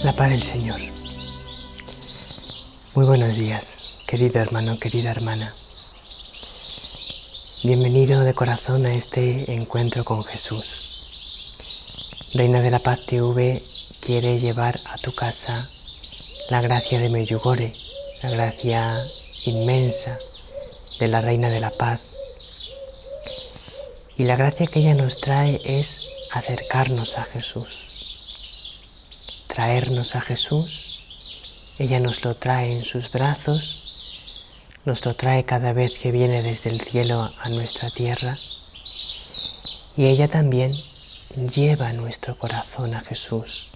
La paz del Señor. Muy buenos días, querido hermano, querida hermana. Bienvenido de corazón a este encuentro con Jesús. Reina de la Paz TV quiere llevar a tu casa la gracia de Medjugorje, la gracia inmensa de la Reina de la Paz. Y la gracia que ella nos trae es acercarnos a Jesús. Traernos a Jesús, ella nos lo trae en sus brazos, nos lo trae cada vez que viene desde el cielo a nuestra tierra, y ella también lleva nuestro corazón a Jesús,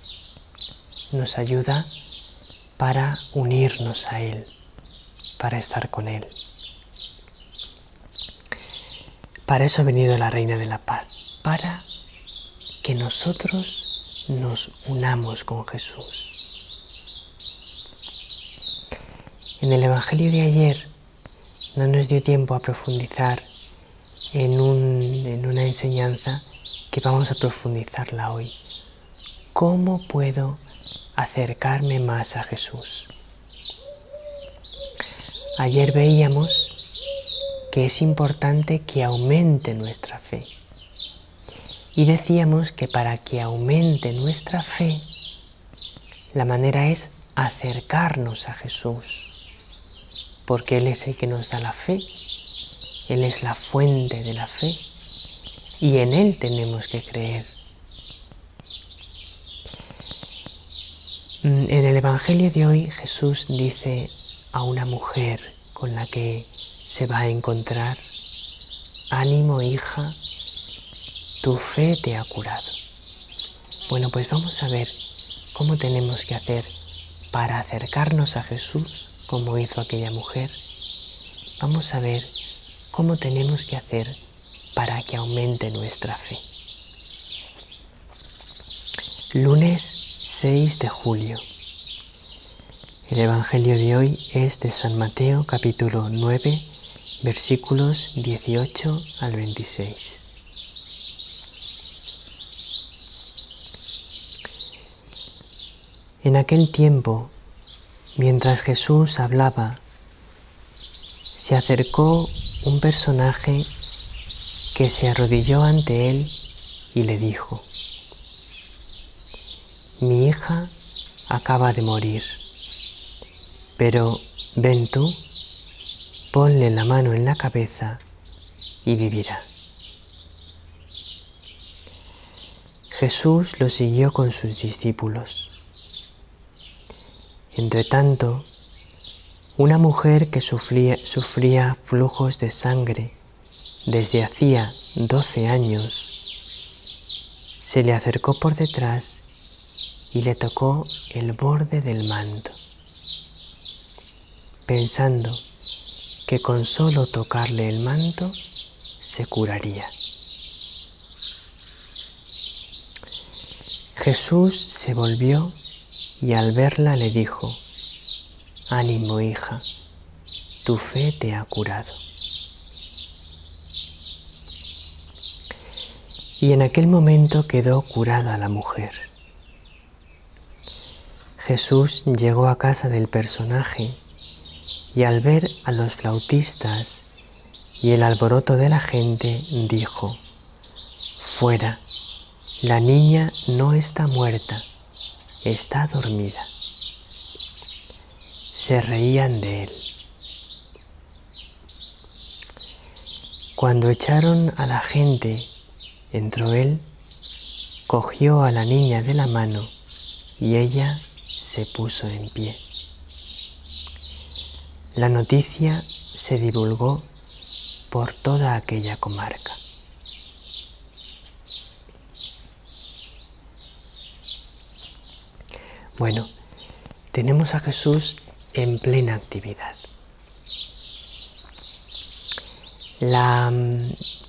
nos ayuda para unirnos a Él, para estar con Él. Para eso ha venido la Reina de la Paz, para que nosotros nos unamos con Jesús. En el Evangelio de ayer no nos dio tiempo a profundizar en una enseñanza que vamos a profundizarla hoy. ¿Cómo puedo acercarme más a Jesús? Ayer veíamos que es importante que aumente nuestra fe. Y decíamos que para que aumente nuestra fe, la manera es acercarnos a Jesús, porque Él es el que nos da la fe, Él es la fuente de la fe, y en Él tenemos que creer. En el Evangelio de hoy Jesús dice a una mujer con la que se va a encontrar: ánimo, hija, tu fe te ha curado. Bueno, pues vamos a ver cómo tenemos que hacer para acercarnos a Jesús, como hizo aquella mujer. Vamos a ver cómo tenemos que hacer para que aumente nuestra fe. Lunes 6 de julio. El Evangelio de hoy es de San Mateo, capítulo 9, versículos 18 al 26. En aquel tiempo, mientras Jesús hablaba, se acercó un personaje que se arrodilló ante él y le dijo: mi hija acaba de morir, pero ven tú, ponle la mano en la cabeza y vivirá. Jesús lo siguió con sus discípulos. Entretanto, una mujer que sufría flujos de sangre desde hacía 12 años, se le acercó por detrás y le tocó el borde del manto, pensando que con solo tocarle el manto se curaría. Jesús se volvió y al verla le dijo: ánimo, hija, tu fe te ha curado. Y en aquel momento quedó curada la mujer. Jesús llegó a casa del personaje y al ver a los flautistas y el alboroto de la gente, dijo: fuera, la niña no está muerta, está dormida. Se reían de él. Cuando echaron a la gente, entró él, cogió a la niña de la mano y ella se puso en pie. La noticia se divulgó por toda aquella comarca. Bueno, tenemos a Jesús en plena actividad. La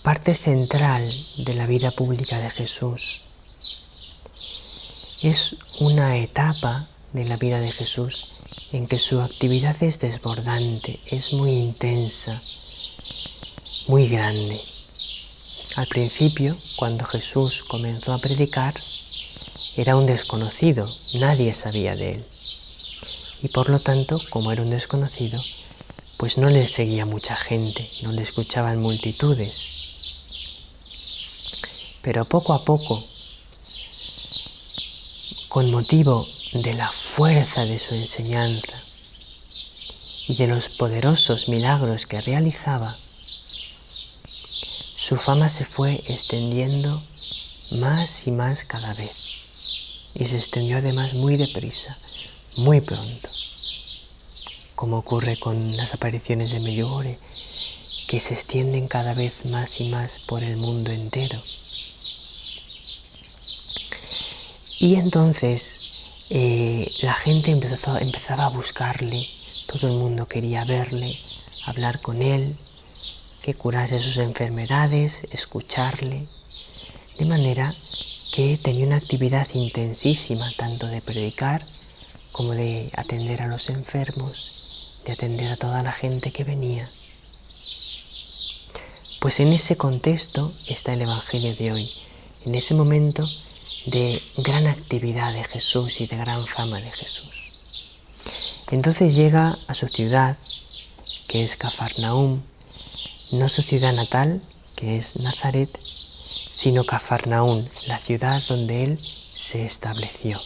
parte central de la vida pública de Jesús es una etapa de la vida de Jesús en que su actividad es desbordante, es muy intensa, muy grande. Al principio, cuando Jesús comenzó a predicar, era un desconocido, nadie sabía de él. Y por lo tanto, como era un desconocido, pues no le seguía mucha gente, no le escuchaban multitudes. Pero poco a poco, con motivo de la fuerza de su enseñanza y de los poderosos milagros que realizaba, su fama se fue extendiendo más y más cada vez, y se extendió además muy deprisa, muy pronto, como ocurre con las apariciones de Medjugorje, que se extienden cada vez más y más por el mundo entero. Y entonces la gente empezaba a buscarle, todo el mundo quería verle, hablar con él, que curase sus enfermedades, escucharle, de manera que tenía una actividad intensísima, tanto de predicar como de atender a los enfermos, de atender a toda la gente que venía. Pues en ese contexto está el Evangelio de hoy, en ese momento de gran actividad de Jesús y de gran fama de Jesús. Entonces llega a su ciudad, que es Cafarnaúm, no su ciudad natal, que es Nazaret, sino Cafarnaúm, la ciudad donde él se estableció,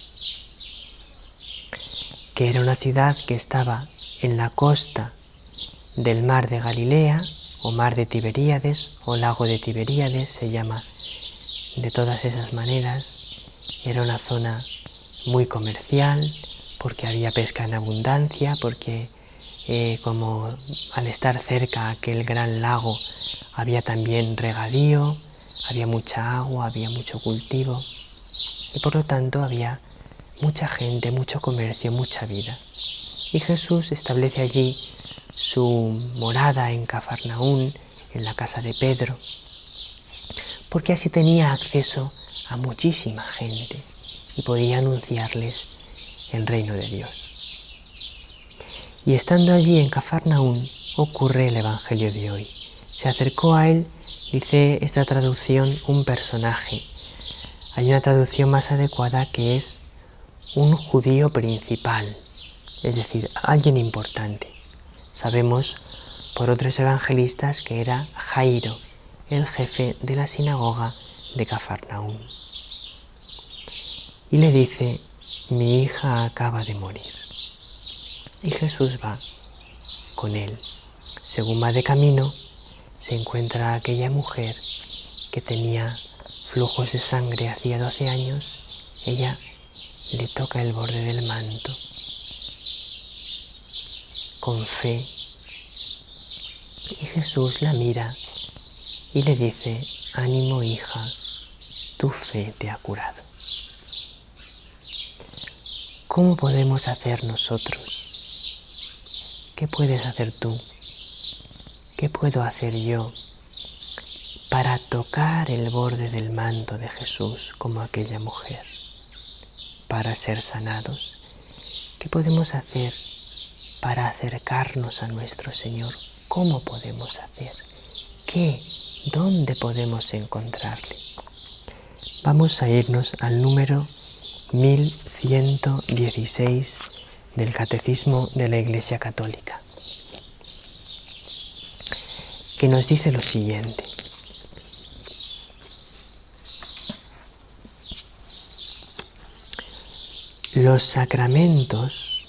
que era una ciudad que estaba en la costa del mar de Galilea, o mar de Tiberíades, o lago de Tiberíades, se llama de todas esas maneras. Era una zona muy comercial, porque había pesca en abundancia, porque como al estar cerca a aquel gran lago había también regadío, había mucha agua, había mucho cultivo, y por lo tanto había mucha gente, mucho comercio, mucha vida. Y Jesús establece allí su morada en Cafarnaúm, en la casa de Pedro, porque así tenía acceso a muchísima gente y podía anunciarles el reino de Dios. Y estando allí en Cafarnaúm ocurre el Evangelio de hoy. Se acercó a él, dice esta traducción, un personaje. Hay una traducción más adecuada que es un judío principal, es decir, alguien importante. Sabemos por otros evangelistas que era Jairo, el jefe de la sinagoga de Cafarnaúm. Y le dice: mi hija acaba de morir. Y Jesús va con él. Según va de camino, se encuentra a aquella mujer que tenía flujos de sangre hacía 12 años. Ella le toca el borde del manto con fe, y Jesús la mira y le dice: ánimo, hija, tu fe te ha curado. ¿Cómo podemos hacer nosotros? ¿Qué puedes hacer tú? ¿Qué puedo hacer yo para tocar el borde del manto de Jesús como aquella mujer, para ser sanados? ¿Qué podemos hacer para acercarnos a nuestro Señor? ¿Cómo podemos hacer? ¿Qué? ¿Dónde podemos encontrarle? Vamos a irnos al número 1116 del Catecismo de la Iglesia Católica, que nos dice lo siguiente: los sacramentos,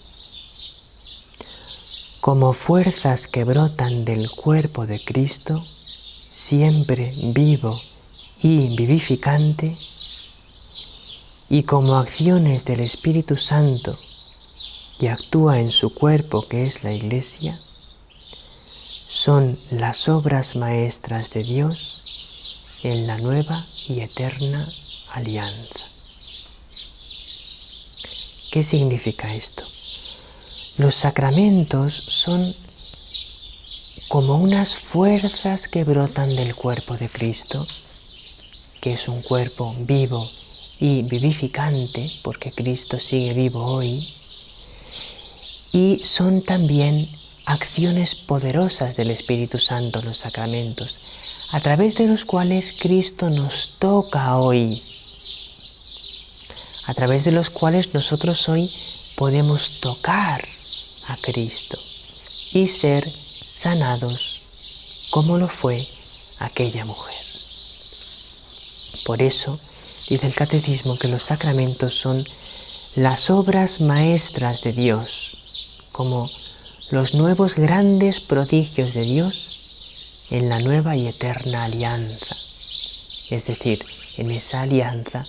como fuerzas que brotan del cuerpo de Cristo, siempre vivo y vivificante, y como acciones del Espíritu Santo que actúa en su cuerpo, que es la Iglesia, son las obras maestras de Dios en la nueva y eterna alianza. ¿Qué significa esto? Los sacramentos son como unas fuerzas que brotan del cuerpo de Cristo, que es un cuerpo vivo y vivificante, porque Cristo sigue vivo hoy, y son también acciones poderosas del Espíritu Santo, los sacramentos, a través de los cuales Cristo nos toca hoy, a través de los cuales nosotros hoy podemos tocar a Cristo y ser sanados como lo fue aquella mujer. Por eso dice el Catecismo que los sacramentos son las obras maestras de Dios, como los nuevos grandes prodigios de Dios en la nueva y eterna alianza, es decir, en esa alianza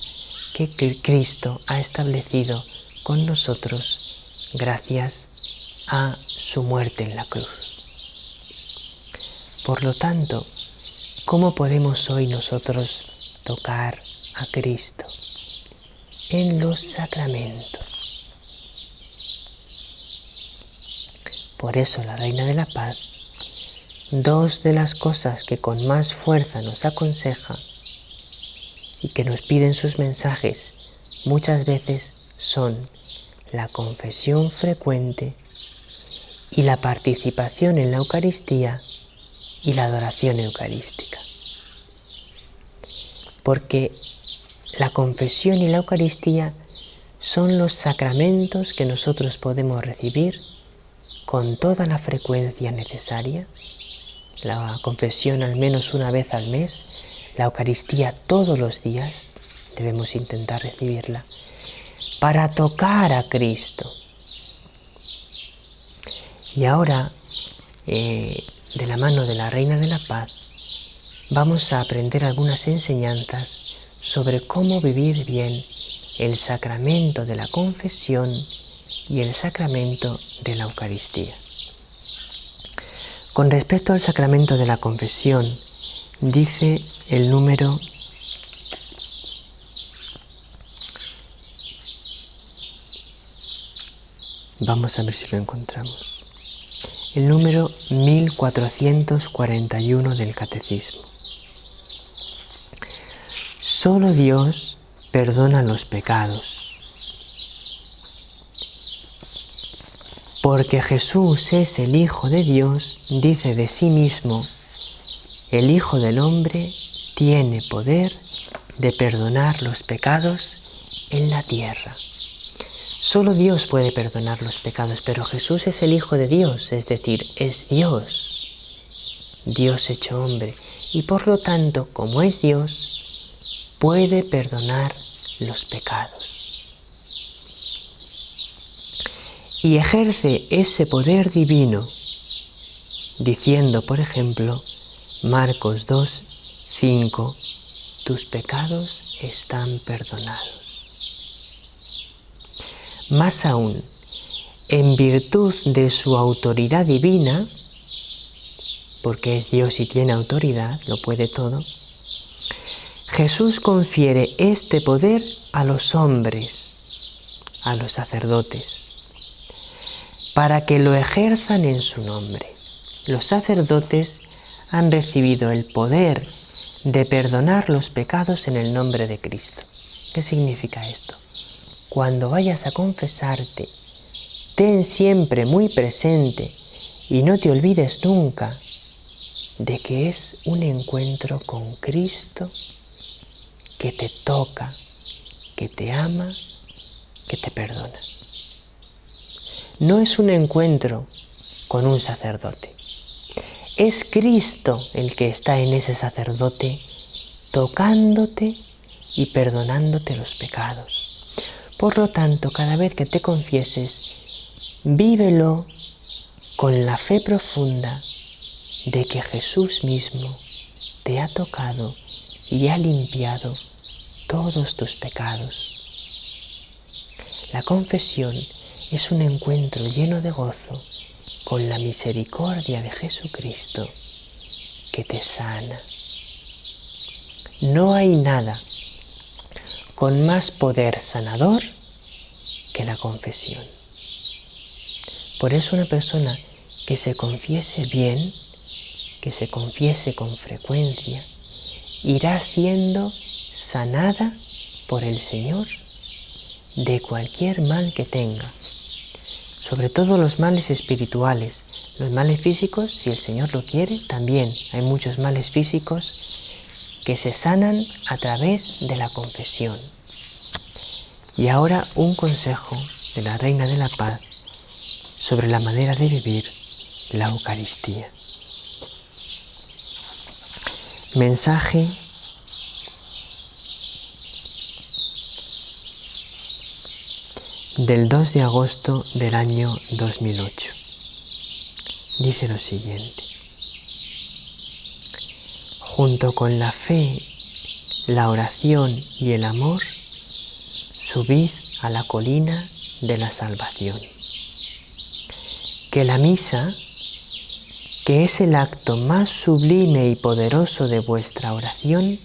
que Cristo ha establecido con nosotros gracias a su muerte en la cruz. Por lo tanto, ¿cómo podemos hoy nosotros tocar a Cristo? En los sacramentos. Por eso la Reina de la Paz, dos de las cosas que con más fuerza nos aconseja y que nos piden sus mensajes muchas veces son la confesión frecuente y la participación en la Eucaristía y la adoración eucarística. Porque la confesión y la Eucaristía son los sacramentos que nosotros podemos recibir con toda la frecuencia necesaria. La confesión al menos una vez al mes, la Eucaristía todos los días, debemos intentar recibirla, para tocar a Cristo. Y ahora, de la mano de la Reina de la Paz, vamos a aprender algunas enseñanzas sobre cómo vivir bien el sacramento de la confesión y el sacramento de la Eucaristía. Con respecto al sacramento de la confesión, dice el número vamos a ver si lo encontramos. El número 1441 del Catecismo. Solo Dios perdona los pecados. Porque Jesús es el Hijo de Dios, dice de sí mismo, el Hijo del Hombre tiene poder de perdonar los pecados en la tierra. Solo Dios puede perdonar los pecados, pero Jesús es el Hijo de Dios, es decir, es Dios, Dios hecho hombre, y por lo tanto, como es Dios, puede perdonar los pecados. Y ejerce ese poder divino, diciendo, por ejemplo, Marcos 2, 5, tus pecados están perdonados. Más aún, en virtud de su autoridad divina, porque es Dios y tiene autoridad, lo puede todo, Jesús confiere este poder a los hombres, a los sacerdotes, para que lo ejerzan en su nombre. Los sacerdotes han recibido el poder de perdonar los pecados en el nombre de Cristo. ¿Qué significa esto? Cuando vayas a confesarte, ten siempre muy presente y no te olvides nunca de que es un encuentro con Cristo que te toca, que te ama, que te perdona. No es un encuentro con un sacerdote. Es Cristo el que está en ese sacerdote tocándote y perdonándote los pecados. Por lo tanto, cada vez que te confieses, vívelo con la fe profunda de que Jesús mismo te ha tocado y ha limpiado todos tus pecados. La confesión es un encuentro lleno de gozo con la misericordia de Jesucristo que te sana. No hay nada con más poder sanador que la confesión. Por eso una persona que se confiese bien, que se confiese con frecuencia, irá siendo sanada por el Señor de cualquier mal que tenga, sobre todo los males espirituales. Los males físicos, si el Señor lo quiere, también hay muchos males físicos que se sanan a través de la confesión. Y ahora un consejo de la Reina de la Paz sobre la manera de vivir la Eucaristía. Mensaje del 2 de agosto del año 2008. Dice lo siguiente: junto con la fe, la oración y el amor, subid a la colina de la salvación. Que la misa, que es el acto más sublime y poderoso de vuestra oración,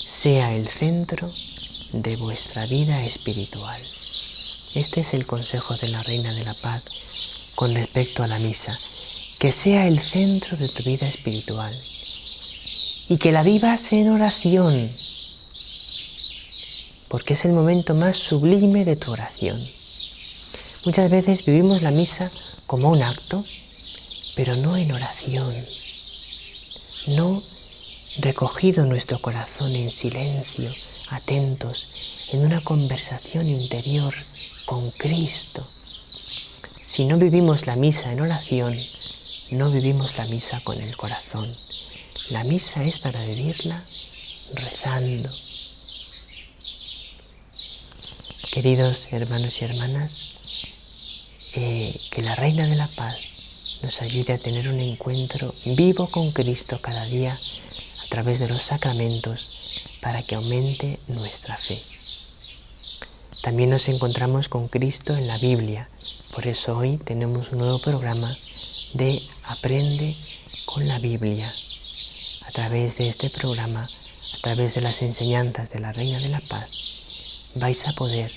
sea el centro de vuestra vida espiritual. Este es el consejo de la Reina de la Paz con respecto a la misa, que sea el centro de tu vida espiritual y que la vivas en oración, porque es el momento más sublime de tu oración. Muchas veces vivimos la misa como un acto, pero no en oración, no recogido nuestro corazón en silencio, atentos, en una conversación interior con Cristo. Si no vivimos la misa en oración, no vivimos la misa con el corazón. La misa es para vivirla rezando. Queridos hermanos y hermanas, que la Reina de la Paz nos ayude a tener un encuentro vivo con Cristo cada día a través de los sacramentos para que aumente nuestra fe. También nos encontramos con Cristo en la Biblia, por eso hoy tenemos un nuevo programa de Aprende con la Biblia. A través de este programa, a través de las enseñanzas de la Reina de la Paz, vais a poder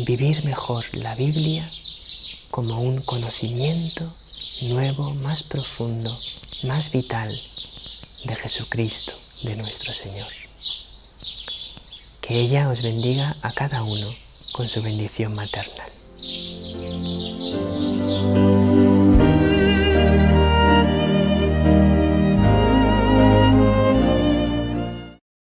vivir mejor la Biblia como un conocimiento nuevo, más profundo, más vital de Jesucristo, de nuestro Señor. Que ella os bendiga a cada uno con su bendición maternal.